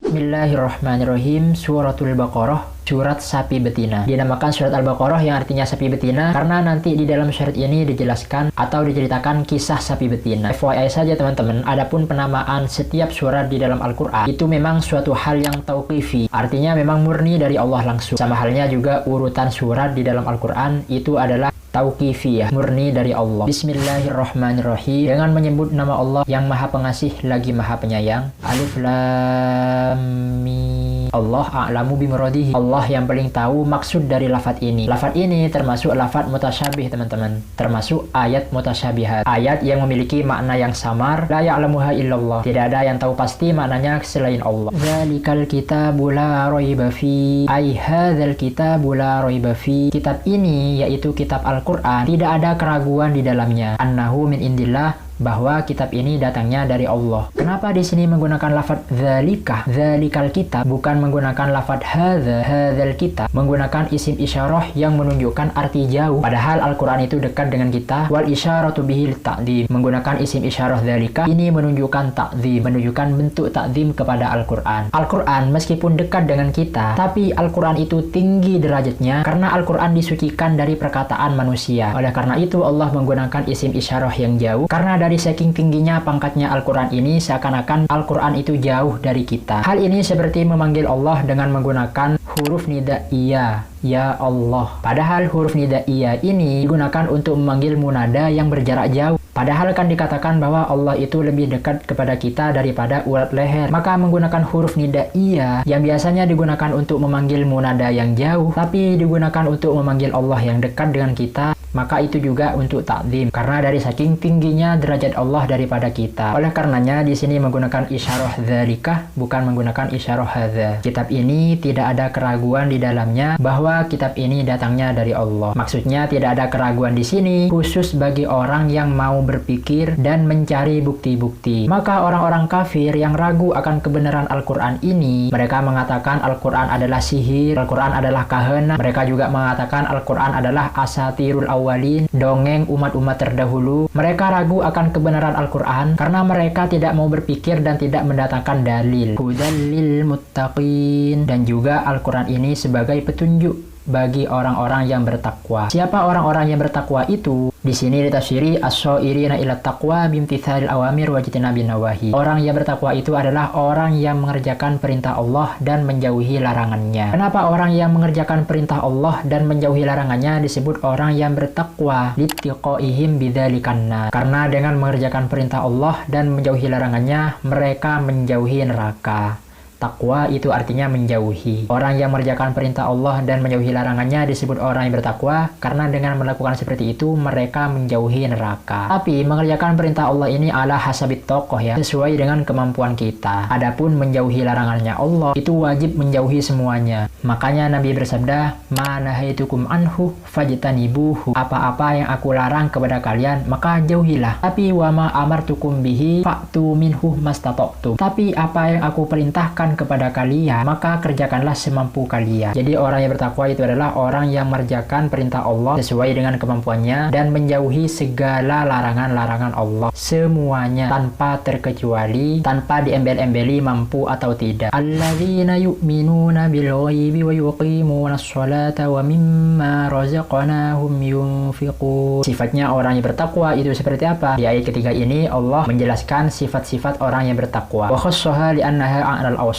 Bismillahirrahmanirrahim. Suratul Baqarah, surat sapi betina. Dinamakan surat Al-Baqarah yang artinya sapi betina karena nanti di dalam surat ini dijelaskan atau diceritakan kisah sapi betina. FYI saja teman-teman, adapun penamaan setiap surat di dalam Al-Quran itu memang suatu hal yang tauqifi, artinya memang murni dari Allah langsung. Sama halnya juga urutan surat di dalam Al-Quran itu adalah tauqifiyah, murni dari Allah. Bismillahirrahmanirrahim, dengan menyebut nama Allah yang maha pengasih lagi maha penyayang. Alif Lam Mim. Allah a'lamu bimuradihi, Allah yang paling tahu maksud dari lafadz ini. Lafadz ini termasuk lafadz mutasyabih teman-teman, termasuk ayat mutasyabihat, ayat yang memiliki makna yang samar. La ya'lamuha illallah, tidak ada yang tahu pasti maknanya selain Allah. Dzalikal kitabu la raiba fi, ai hadzal kitabu la raiba fi, kitab ini yaitu kitab Al-Quran tidak ada keraguan di dalamnya. Annahu min indillah, bahwa kitab ini datangnya dari Allah. Kenapa di sini menggunakan lafaz dzalika, dzalikal kitab, bukan menggunakan lafaz hadza, hadzal kitab, menggunakan isim isyarah yang menunjukkan arti jauh, padahal Al-Quran itu dekat dengan kita. Wal isyaratu bihil ta'dzim, menggunakan isim isyarah dzalika ini menunjukkan ta'dzim, menunjukkan bentuk ta'dzim kepada Al-Quran. Al-Quran meskipun dekat dengan kita, tapi Al-Quran itu tinggi derajatnya karena Al-Quran disucikan dari perkataan manusia. Oleh karena itu Allah menggunakan isim isyarah yang jauh, karena dari saking tingginya pangkatnya Al-Quran ini seakan-akan Al-Quran itu jauh dari kita. Hal ini seperti memanggil Allah dengan menggunakan huruf nidaiyah, ya Allah. Padahal huruf nidaiyah ini digunakan untuk memanggil munada yang berjarak jauh. Padahal kan dikatakan bahwa Allah itu lebih dekat kepada kita daripada urat leher. Maka menggunakan huruf nidaiyah yang biasanya digunakan untuk memanggil munada yang jauh, tapi digunakan untuk memanggil Allah yang dekat dengan kita, maka itu juga untuk takzim karena dari saking tingginya derajat Allah daripada kita. Oleh karenanya di sini menggunakan isyarah dzalika, bukan menggunakan isyarah hadza. Kitab ini tidak ada keraguan di dalamnya bahwa kitab ini datangnya dari Allah. Maksudnya tidak ada keraguan di sini khusus bagi orang yang mau berpikir dan mencari bukti-bukti. Maka orang-orang kafir yang ragu akan kebenaran Al-Quran ini, mereka mengatakan Al-Quran adalah sihir, Al-Quran adalah kahana. Mereka juga mengatakan Al-Quran adalah asatirul awalin, dongeng umat-umat terdahulu. Mereka ragu akan kebenaran Al-Quran karena mereka tidak mau berpikir dan tidak mendatangkan dalil. Hudal lil muttaqin, dan juga Al-Quran ini sebagai petunjuk bagi orang-orang yang bertakwa. Siapa orang-orang yang bertakwa itu? Di sini ditafsiri as-shairina ila taqwa bimtithalil awamir wa jitinabin nawahi. Orang yang bertakwa itu adalah orang yang mengerjakan perintah Allah dan menjauhi larangannya. Kenapa orang yang mengerjakan perintah Allah dan menjauhi larangannya disebut orang yang bertakwa? Littiqaihim bidzalikan nar. Karena dengan mengerjakan perintah Allah dan menjauhi larangannya, mereka menjauhi neraka. Takwa itu artinya menjauhi. Orang yang mengerjakan perintah Allah dan menjauhi larangannya disebut orang yang bertakwa karena dengan melakukan seperti itu mereka menjauhi neraka. Tapi mengerjakan perintah Allah ini ala hasabit tokoh ya, sesuai dengan kemampuan kita. Adapun menjauhi larangannya Allah itu wajib menjauhi semuanya. Makanya Nabi bersabda, "Ma nahaitukum anhu fajtanibuhu." Apa-apa yang aku larang kepada kalian maka jauhilah. Tapi wa ma amartukum bihi fa'tu minhu mastata'tum. Tapi apa yang aku perintahkan kepada kalian maka kerjakanlah semampu kalian. Jadi orang yang bertakwa itu adalah orang yang mengerjakan perintah Allah sesuai dengan kemampuannya dan menjauhi segala larangan-larangan Allah semuanya tanpa terkecuali, tanpa diembel-embeli mampu atau tidak. Alladzina yu'minuna bil ghaibi wa yuqimuna sholata wa mimma razaqnahum yunfiqun. Sifatnya orang yang bertakwa itu seperti apa? Di ayat ketiga ini Allah menjelaskan sifat-sifat orang yang bertakwa. Wa khassaha li'annaha a'lal awsaf.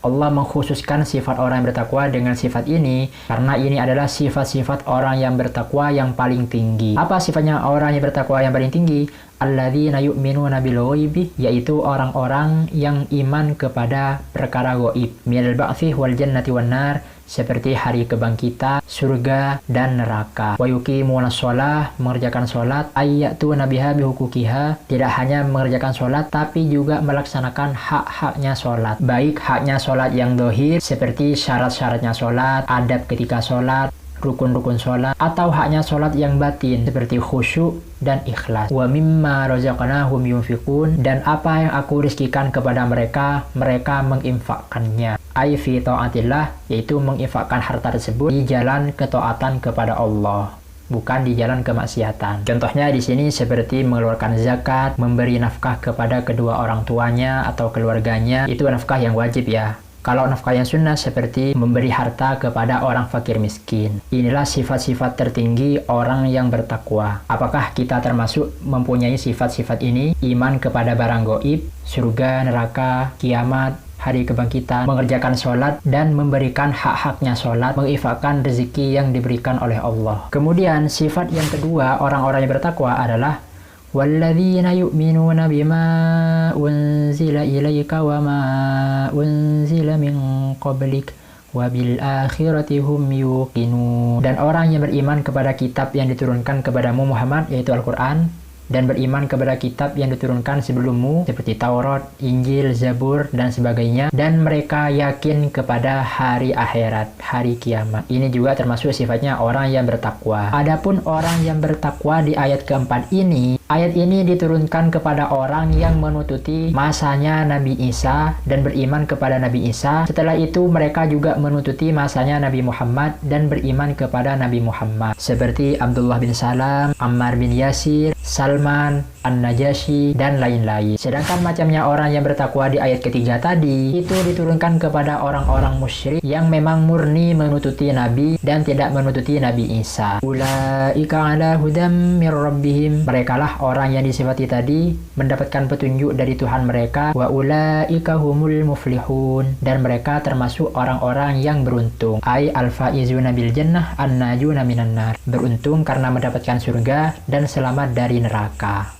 Allah mengkhususkan sifat orang yang bertakwa dengan sifat ini karena ini adalah sifat-sifat orang yang bertakwa yang paling tinggi. Apa sifatnya orang yang bertakwa yang paling tinggi? Alladzina yu'minuna bil ghaibi, yaitu orang-orang yang iman kepada perkara gaib, minal ba'tsih wal jannati wan nar, seperti hari kebangkitan, surga dan neraka. Wa yuqimunas shalah, mengerjakan salat, ayyatu nabiha bihuquqiha, tidak hanya mengerjakan salat tapi juga melaksanakan hak-haknya salat. Baik haknya salat yang zahir seperti syarat-syaratnya salat, adab ketika salat, rukun-rukun sholat, atau haknya sholat yang batin seperti khusyuk dan ikhlas. Wa mimma razaqnahum yunfiqun, dan apa yang aku rizkikan kepada mereka, mereka menginfakkannya. Ai fi taatillah, yaitu menginfakkan harta tersebut di jalan ketaatan kepada Allah. bukan di jalan kemaksiatan. Contohnya di sini seperti mengeluarkan zakat, memberi nafkah kepada kedua orang tuanya atau keluarganya, itu nafkah yang wajib ya. Kalau nafkah yang sunnah seperti memberi harta kepada orang fakir miskin. Inilah sifat-sifat tertinggi orang yang bertakwa. Apakah kita termasuk mempunyai sifat-sifat ini? Iman kepada barang gaib, surga, neraka, kiamat, hari kebangkitan, mengerjakan sholat dan memberikan hak-haknya sholat, menginfakkan rezeki yang diberikan oleh Allah. Kemudian sifat yang kedua orang-orang yang bertakwa adalah وَالَّذِينَ يُؤْمِنُونَ بِمَا أُنْزِلَ إِلَيْكَ وَمَا أُنْزِلَ مِنْ قَبْلِكَ وَبِالْآخِرَةِ هُمْ يُوقِنُونَ. Dan orang yang beriman kepada kitab yang diturunkan kepadamu Muhammad, yaitu Al-Quran, dan beriman kepada kitab yang diturunkan sebelummu seperti Taurat, Injil, Zabur, dan sebagainya, dan mereka yakin kepada hari akhirat, hari kiamat. Ini juga termasuk sifatnya orang yang bertakwa. Adapun orang yang bertakwa di ayat keempat ini, ayat ini diturunkan kepada orang yang menututi masanya Nabi Isa dan beriman kepada Nabi Isa. Setelah itu mereka juga menututi masanya Nabi Muhammad dan beriman kepada Nabi Muhammad. Seperti Abdullah bin Salam, Ammar bin Yasir, Salman, An-Najasyi, dan lain-lain. Sedangkan macamnya orang yang bertakwa di ayat ketiga tadi, itu diturunkan kepada orang-orang musyrik yang memang murni menututi Nabi dan tidak menututi Nabi Isa. Ulaika ala hudam mir rabbihim. Merekalah orang yang disifati tadi mendapatkan petunjuk dari Tuhan mereka. Wa ulaika humul muflihun. Dan mereka termasuk orang-orang yang beruntung. Ai al-faizuna bil jannah an-najuna minan nar. Beruntung karena mendapatkan surga dan selamat dari neraka.